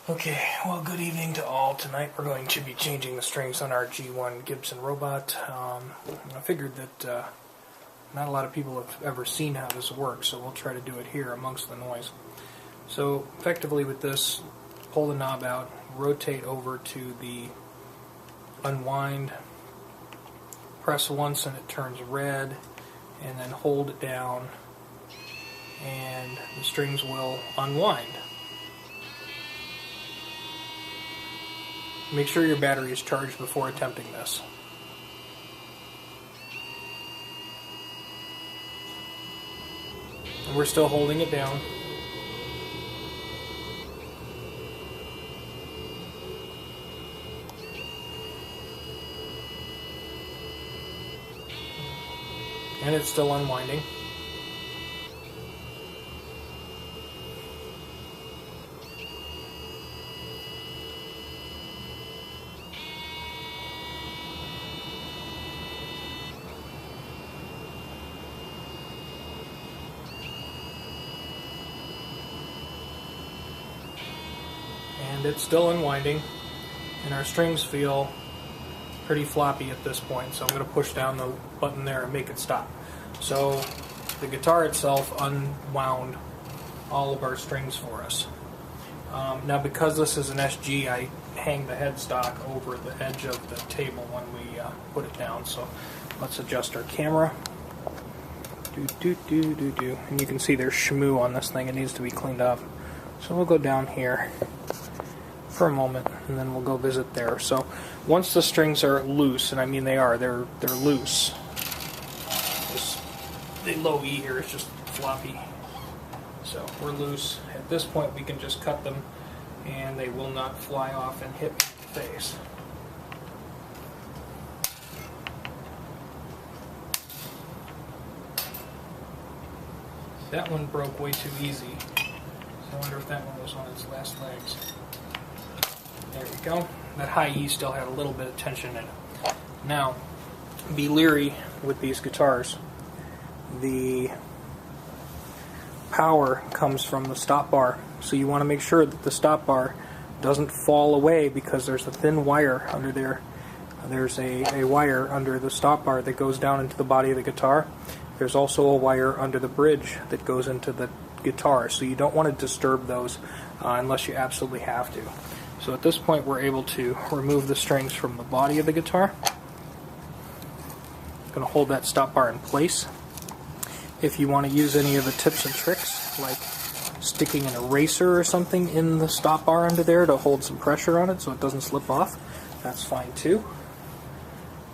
Okay, well, good evening to all. Tonight we're going to be changing the strings on our G1 Gibson robot. I figured that not a lot of people have ever seen how this works, so we'll try to do it here amongst the noise. So effectively with this, pull the knob out, rotate over to the unwind, press once and it turns red, and then hold it down and the strings will unwind. Make sure your battery is charged before attempting this. And we're still holding it down. And it's still unwinding. And it's still unwinding, and our strings feel pretty floppy at this point, so I'm going to push down the button there and make it stop. So the guitar itself unwound all of our strings for us. Now because this is an SG, I hang the headstock over the edge of the table when we put it down, so let's adjust our camera. And you can see there's shmoo on this thing, it needs to be cleaned up. So we'll go down here for a moment, and then we'll go visit there. So once the strings are loose, and I mean they're loose. The low E here is just floppy. So we're loose. At this point we can just cut them and they will not fly off and hit me in the face. That one broke way too easy. So I wonder if that one was on its last legs. There we go. That high E still had a little bit of tension in it. Now, be leery with these guitars. The power comes from the stop bar, so you want to make sure that the stop bar doesn't fall away because there's a thin wire under there. There's a wire under the stop bar that goes down into the body of the guitar. There's also a wire under the bridge that goes into the guitar, so you don't want to disturb those unless you absolutely have to. So at this point we're able to remove the strings from the body of the guitar. I'm going to hold that stop bar in place. If you want to use any of the tips and tricks, like sticking an eraser or something in the stop bar under there to hold some pressure on it so it doesn't slip off, that's fine too.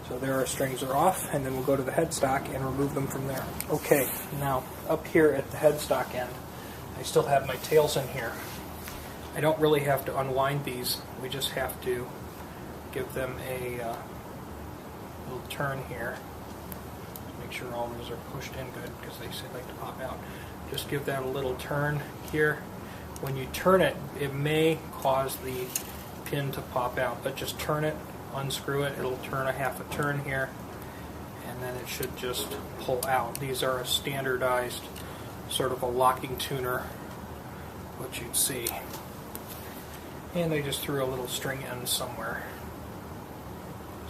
So there our strings are off, and then we'll go to the headstock and remove them from there. Okay, now up here at the headstock end, I still have my tails in here. I don't really have to unwind these, we just have to give them a little turn here. Make sure all those are pushed in good because they like to pop out. Just give that a little turn here. When you turn it, it may cause the pin to pop out, but just turn it, unscrew it, it'll turn a half a turn here, and then it should just pull out. These are a standardized sort of a locking tuner, what you'd see. And I just threw a little string in somewhere.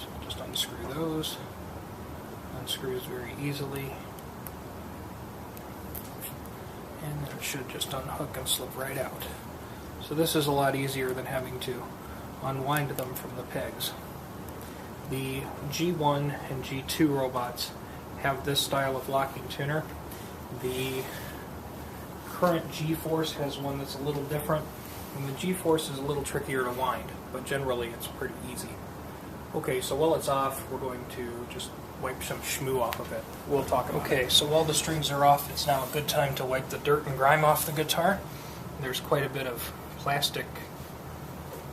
So I'll just unscrew those. Unscrews very easily. And then it should just unhook and slip right out. So this is a lot easier than having to unwind them from the pegs. The G1 and G2 robots have this style of locking tuner. The current G-Force has one that's a little different. And the G-Force is a little trickier to wind, but generally it's pretty easy. Okay, so while it's off, we're going to just wipe some shmoo off of it. We'll talk about it. Okay, so while the strings are off, it's now a good time to wipe the dirt and grime off the guitar. There's quite a bit of plastic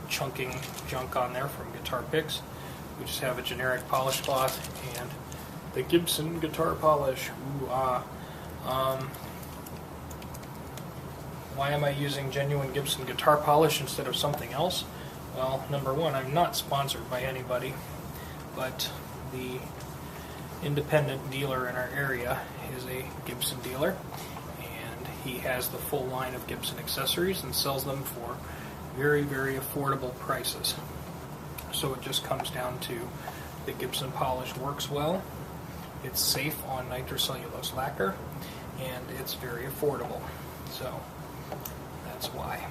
chunking junk on there from guitar picks. We just have a generic polish cloth and the Gibson guitar polish. Why am I using genuine Gibson guitar polish instead of something else? Well, number one, I'm not sponsored by anybody, but the independent dealer in our area is a Gibson dealer, and he has the full line of Gibson accessories and sells them for very, very affordable prices. So it just comes down to the Gibson polish works well, it's safe on nitrocellulose lacquer, and it's very affordable. So that's why.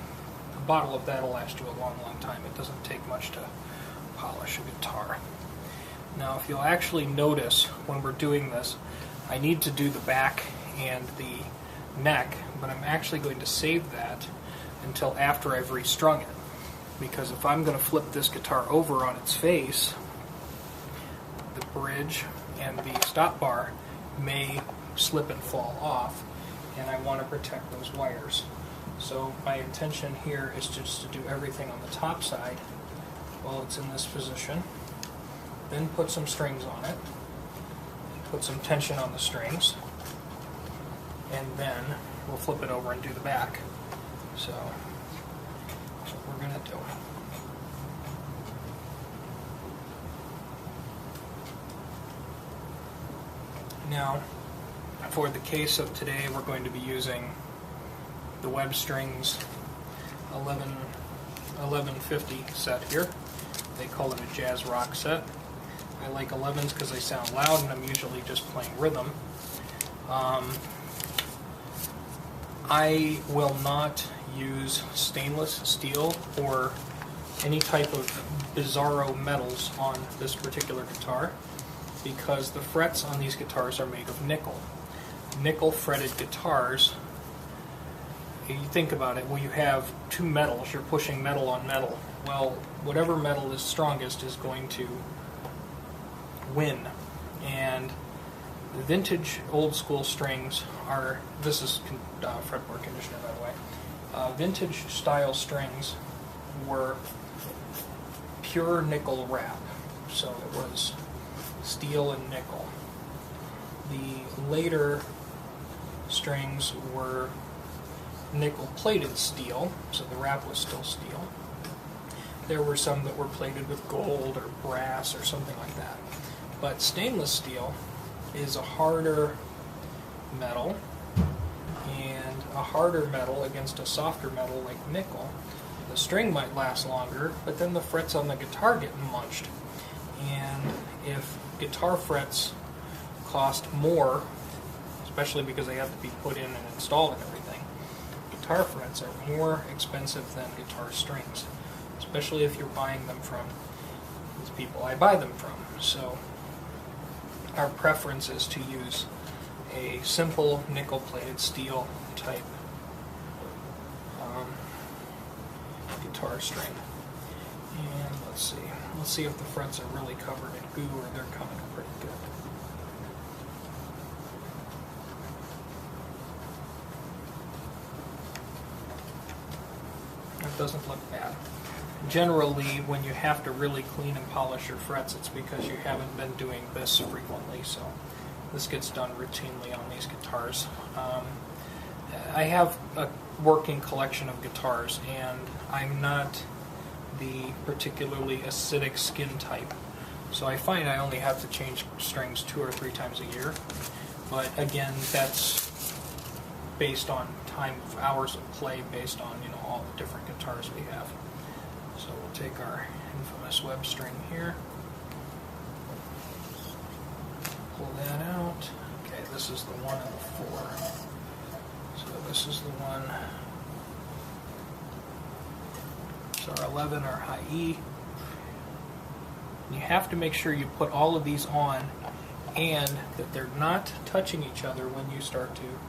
A bottle of that will last you a long, long time. It doesn't take much to polish a guitar. Now, if you'll actually notice when we're doing this, I need to do the back and the neck, but I'm actually going to save that until after I've restrung it. Because if I'm going to flip this guitar over on its face, the bridge and the stop bar may slip and fall off, and I want to protect those wires. So my intention here is just to do everything on the top side while it's in this position, then put some strings on it, put some tension on the strings, and then we'll flip it over and do the back. So that's what we're going to do. Now, for the case of today, we're going to be using the Web Strings 1150 set here. They call it a jazz rock set. I like 11s because they sound loud, and I'm usually just playing rhythm. I will not use stainless steel or any type of bizarro metals on this particular guitar because the frets on these guitars are made of nickel. Nickel fretted guitars, you think about it, well, you have two metals, you're pushing metal on metal. Well, whatever metal is strongest is going to win. And the vintage old school strings are, this is fretboard conditioner by the way, vintage style strings were pure nickel wrap. So it was steel and nickel. The later strings were nickel plated steel, so the wrap was still steel. There were some that were plated with gold or brass or something like that. But stainless steel is a harder metal, and a harder metal against a softer metal like nickel. The string might last longer, but then the frets on the guitar get munched. And if guitar frets cost more, especially because they have to be put in and installed and everything, guitar frets are more expensive than guitar strings, especially if you're buying them from these people I buy them from. So our preference is to use a simple nickel-plated steel type guitar string. And let's see if the frets are really covered in goo or they're coming pretty good. It doesn't look bad. Generally, when you have to really clean and polish your frets, it's because you haven't been doing this frequently. So this gets done routinely on these guitars. I have a working collection of guitars, and I'm not the particularly acidic skin type. So I find I only have to change strings 2 or 3 times a year. But again, that's based on time of hours of play, based on all the different guitars we have. So we'll take our infamous web string here, pull that out. Okay, this is the 1 and the 4. So this is the one. So our 11, our high E. You have to make sure you put all of these on and that they're not touching each other when you start to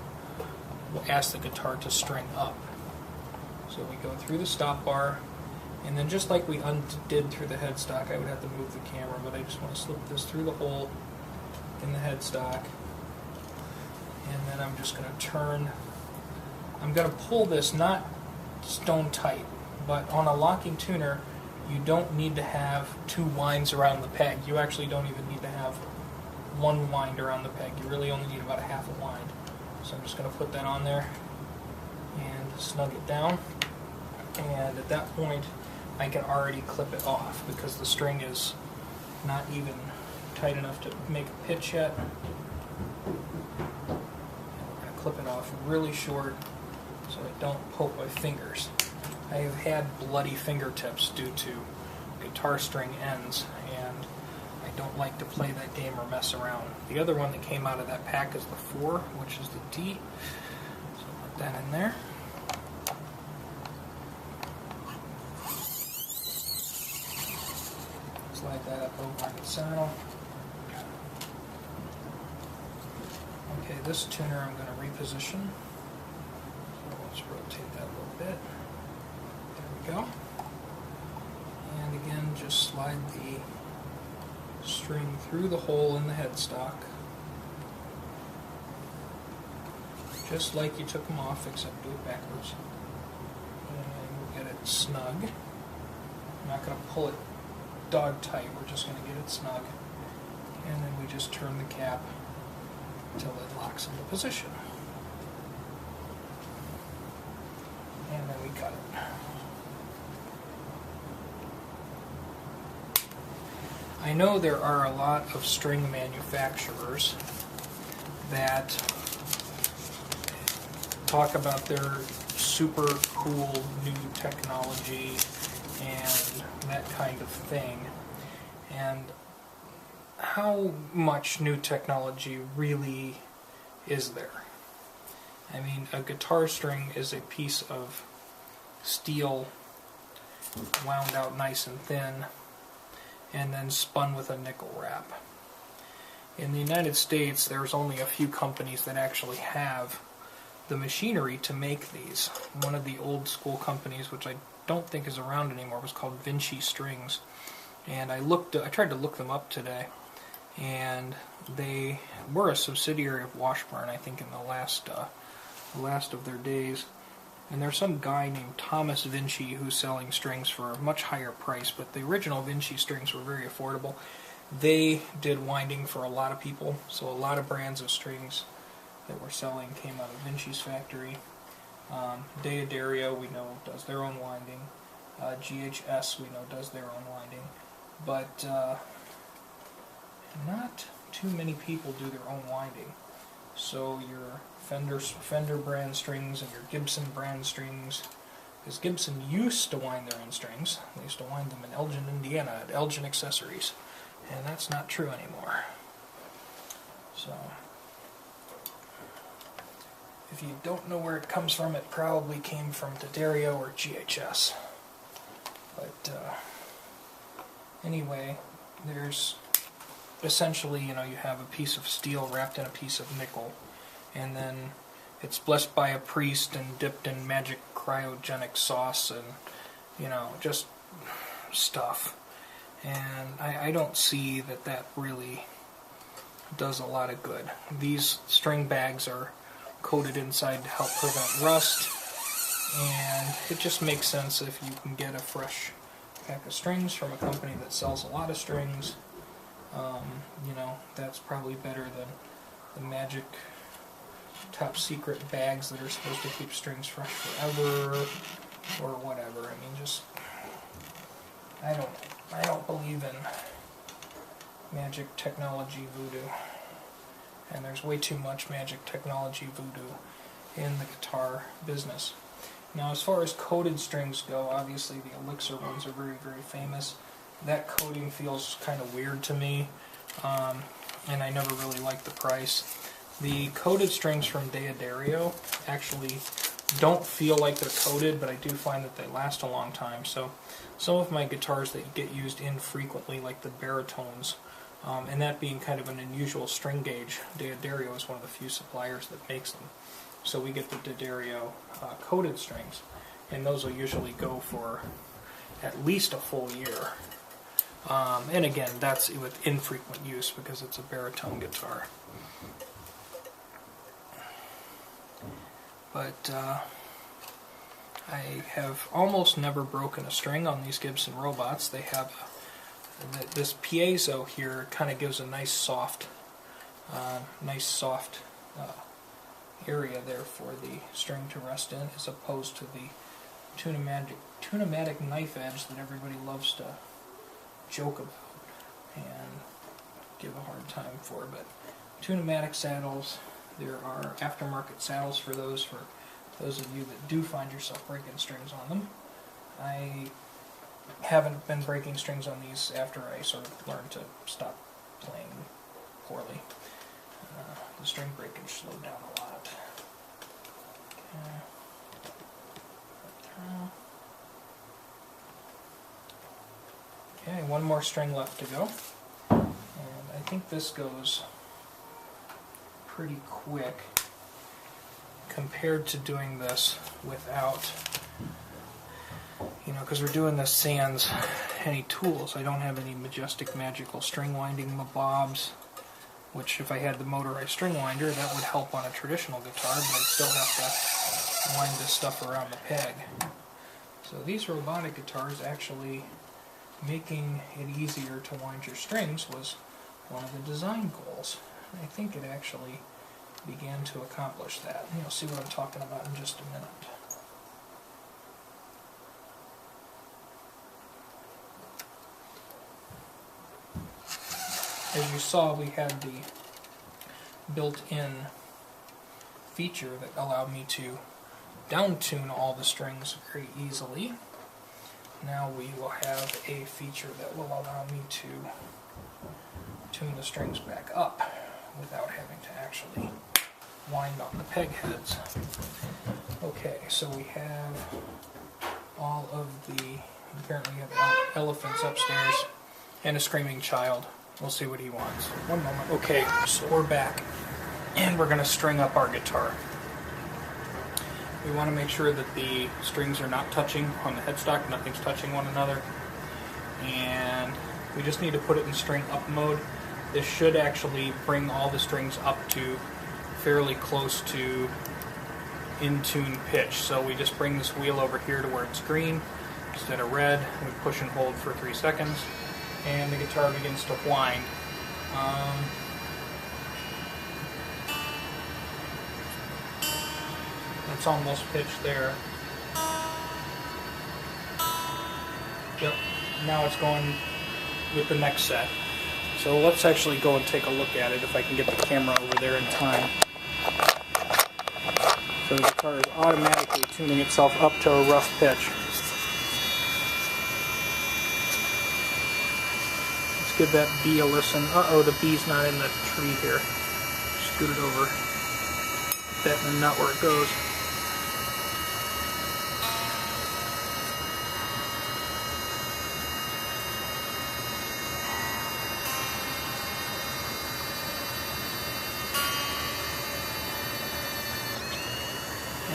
ask the guitar to string up. So we go through the stop bar, and then just like we undid through the headstock, I would have to move the camera, but I just want to slip this through the hole in the headstock, and then I'm just going to turn. I'm going to pull this not stone tight, but on a locking tuner, you don't need to have 2 winds around the peg. You actually don't even need to have 1 wind around the peg. You really only need about a half a wind. So I'm just going to put that on there and snug it down. And at that point, I can already clip it off because the string is not even tight enough to make a pitch yet. And we're going to clip it off really short so I don't poke my fingers. I've had bloody fingertips due to guitar string ends, and I don't like to play that game or mess around. The other one that came out of that pack is the 4, which is the D. So put that in there. Slide that up over on the saddle. Okay, this tuner I'm going to reposition. So let's rotate that a little bit. There we go. And again, just slide the string through the hole in the headstock. Just like you took them off, except do it backwards. And we'll get it snug. I'm not going to pull it dog tight, we're just going to get it snug. And then we just turn the cap until it locks into position. And then we cut it. I know there are a lot of string manufacturers that talk about their super cool new technology and that kind of thing. And how much new technology really is there? I mean, a guitar string is a piece of steel wound out nice and thin and then spun with a nickel wrap. In the United States, there's only a few companies that actually have the machinery to make these. One of the old school companies, which I don't think is around anymore, was called Vinci Strings. And I tried to look them up today, and they were a subsidiary of Washburn, I think, in the last of their days. And there's some guy named Thomas Vinci who's selling strings for a much higher price, but the original Vinci strings were very affordable. They did winding for a lot of people, so a lot of brands of strings that we're selling came out of Vinci's factory. Deodario, we know, does their own winding. GHS, we know, does their own winding. But not too many people do their own winding. So your Fender brand strings and your Gibson brand strings, because Gibson used to wind their own strings. They used to wind them in Elgin, Indiana at Elgin Accessories. And that's not true anymore. So if you don't know where it comes from, it probably came from D'Addario or GHS. But anyway, there's essentially, you have a piece of steel wrapped in a piece of nickel, and then it's blessed by a priest and dipped in magic cryogenic sauce and, just stuff. And I don't see that really does a lot of good. These string bags are coated inside to help prevent rust, and it just makes sense if you can get a fresh pack of strings from a company that sells a lot of strings. That's probably better than the magic top secret bags that are supposed to keep strings fresh forever or whatever. I mean, just I don't believe in magic technology voodoo. And there's way too much magic technology voodoo in the guitar business. Now, as far as coated strings go, obviously the Elixir ones are very, very famous. That coating feels kind of weird to me, and I never really liked the price. The coated strings from D'Addario actually don't feel like they're coated, but I do find that they last a long time. So some of my guitars that get used infrequently, like the baritones, and that being kind of an unusual string gauge, D'Addario is one of the few suppliers that makes them. So we get the D'Addario coated strings, and those will usually go for at least a full year. And again, that's with infrequent use because it's a baritone guitar. But I have almost never broken a string on these Gibson robots. They have this piezo here kind of gives a nice soft area there for the string to rest in, as opposed to the tunematic knife edge that everybody loves to joke about and give a hard time for. But tunematic saddles, there are aftermarket saddles for those of you that do find yourself breaking strings on them. I haven't been breaking strings on these after I sort of learned to stop playing poorly. The string breakage slowed down a lot. Okay, one more string left to go. And I think this goes pretty quick compared to doing this without, because we're doing this sans any tools. I don't have any majestic magical string winding bobs, which if I had the motorized string winder, that would help on a traditional guitar, but I'd still have to wind this stuff around the peg. So these robotic guitars, actually making it easier to wind your strings was one of the design goals. And I think it actually began to accomplish that. You'll see what I'm talking about in just a minute. As you saw, we had the built-in feature that allowed me to down-tune all the strings very easily. Now we will have a feature that will allow me to tune the strings back up without having to actually wind on the peg heads. Okay, so we have all of the, apparently we have elephants upstairs and a screaming child. We'll see what he wants. One moment. Okay, so we're back and we're going to string up our guitar. We want to make sure that the strings are not touching on the headstock, nothing's touching one another, and we just need to put it in string up mode. This should actually bring all the strings up to fairly close to in tune pitch. So we just bring this wheel over here to where it's green instead of red. We push and hold for 3 seconds, and the guitar begins to whine. It's almost pitched there. Yep, now it's going with the next set. So let's actually go and take a look at it if I can get the camera over there in time. So the guitar is automatically tuning itself up to a rough pitch. Let's give that B a listen. Uh-oh, the B's not in the tree here. Scoot it over. That and not where it goes.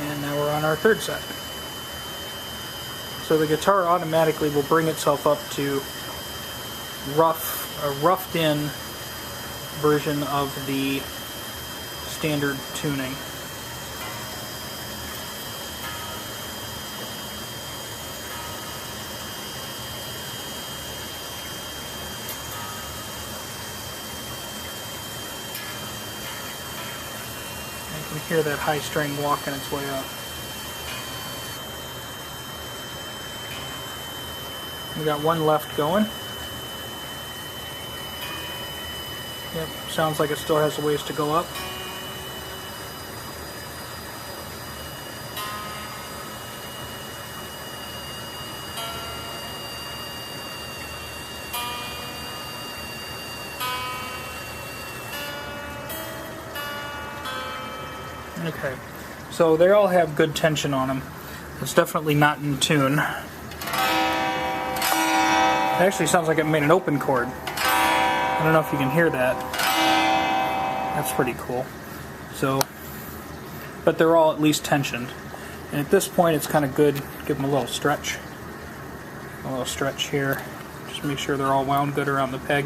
And now we're on our third set. So the guitar automatically will bring itself up to a roughed in version of the standard tuning. You can hear that high string walking its way up. We got one left going. Yep, sounds like it still has a ways to go up. Okay, so they all have good tension on them. It's definitely not in tune. It actually sounds like it made an open chord. I don't know if you can hear that. That's pretty cool. So, but they're all at least tensioned. And at this point it's kind of good. Give them a little stretch. A little stretch here. Just make sure they're all wound good around the peg.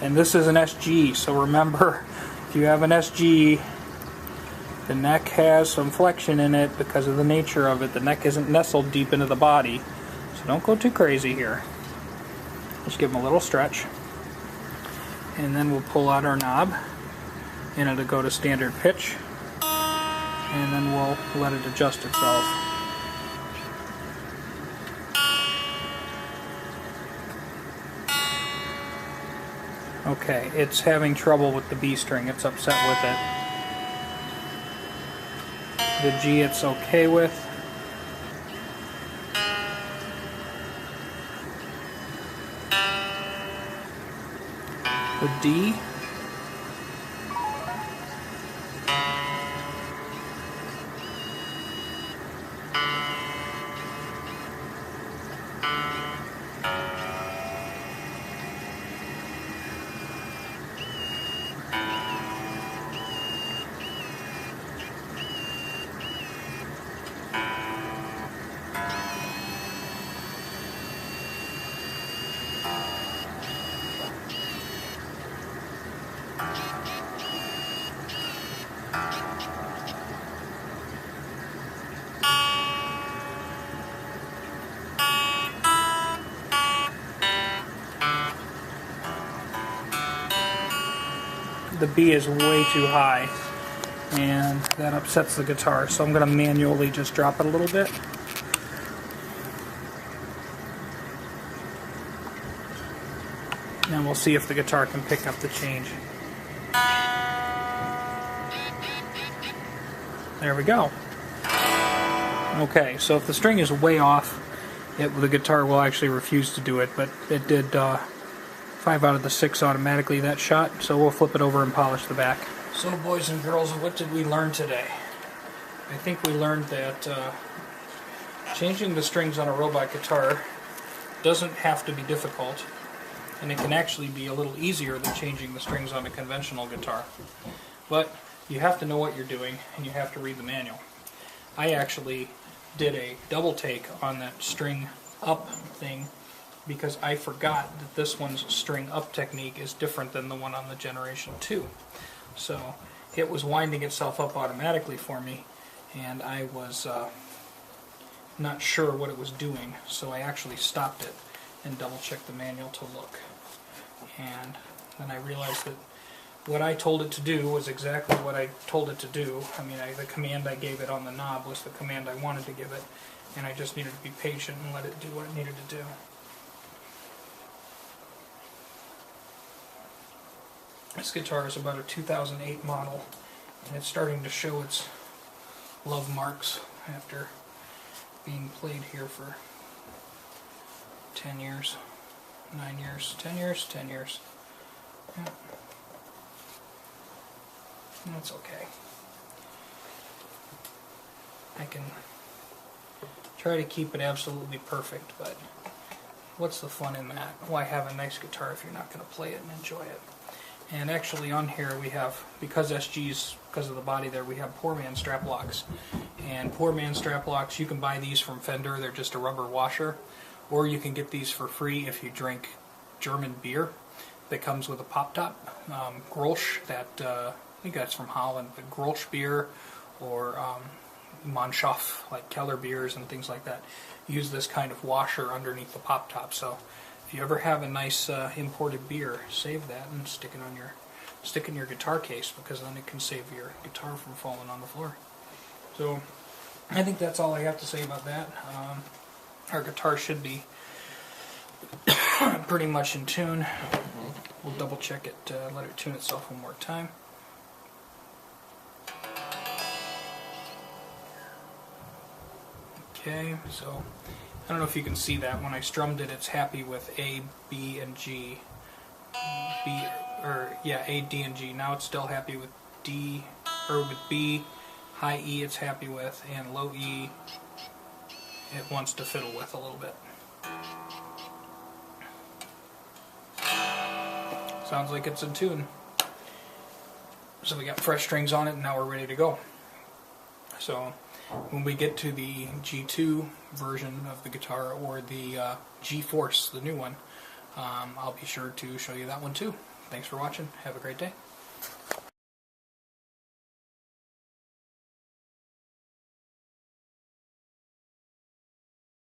And this is an SG, so remember, if you have an SG, the neck has some flexion in it because of the nature of it. The neck isn't nestled deep into the body. So don't go too crazy here. Just give them a little stretch. And then we'll pull out our knob. And it'll go to standard pitch. And then we'll let it adjust itself. Okay, it's having trouble with the B string. It's upset with it. The G it's okay with. The D. The B is way too high, and that upsets the guitar, so I'm going to manually just drop it a little bit. And we'll see if the guitar can pick up the change. There we go. Okay, so if the string is way off, the guitar will actually refuse to do it, but it did 5 out of the 6 automatically that shot, so we'll flip it over and polish the back. So boys and girls, what did we learn today? I think we learned that changing the strings on a robot guitar doesn't have to be difficult, and it can actually be a little easier than changing the strings on a conventional guitar. But you have to know what you're doing, and you have to read the manual. I actually did a double take on that string up thing because I forgot that this one's string up technique is different than the one on the Generation 2. So it was winding itself up automatically for me, and I was not sure what it was doing, so I actually stopped it and double checked the manual to look. And then I realized that what I told it to do was exactly what I told it to do. I mean, the command I gave it on the knob was the command I wanted to give it, and I just needed to be patient and let it do what it needed to do. This guitar is about a 2008 model, and it's starting to show its love marks after being played here for 10 years, 9 years, 10 years, 10 years. Yeah. That's okay. I can try to keep it absolutely perfect, but what's the fun in that? Why have a nice guitar if you're not going to play it and enjoy it? And actually on here we have, because SG's, because of the body there, we have poor man strap locks. And poor man strap locks, you can buy these from Fender, they're just a rubber washer. Or you can get these for free if you drink German beer that comes with a pop top. Grolsch, that, I think that's from Holland, but Grolsch beer or Mannschaft, like Keller beers and things like that, use this kind of washer underneath the pop top. So if you ever have a nice imported beer, save that and stick in your guitar case, because then it can save your guitar from falling on the floor. So I think that's all I have to say about that. Our guitar should be pretty much in tune. We'll double check it, let it tune itself one more time. Okay, so I don't know if you can see that. When I strummed it, it's happy with A, B, and G. A, D, and G. Now it's still happy with D, or with B. High E it's happy with, and low E it wants to fiddle with a little bit. Sounds like it's in tune. So we got fresh strings on it, and now we're ready to go. So when we get to the G2 version of the guitar, or the G-Force, the new one, I'll be sure to show you that one too. Thanks for watching. Have a great day.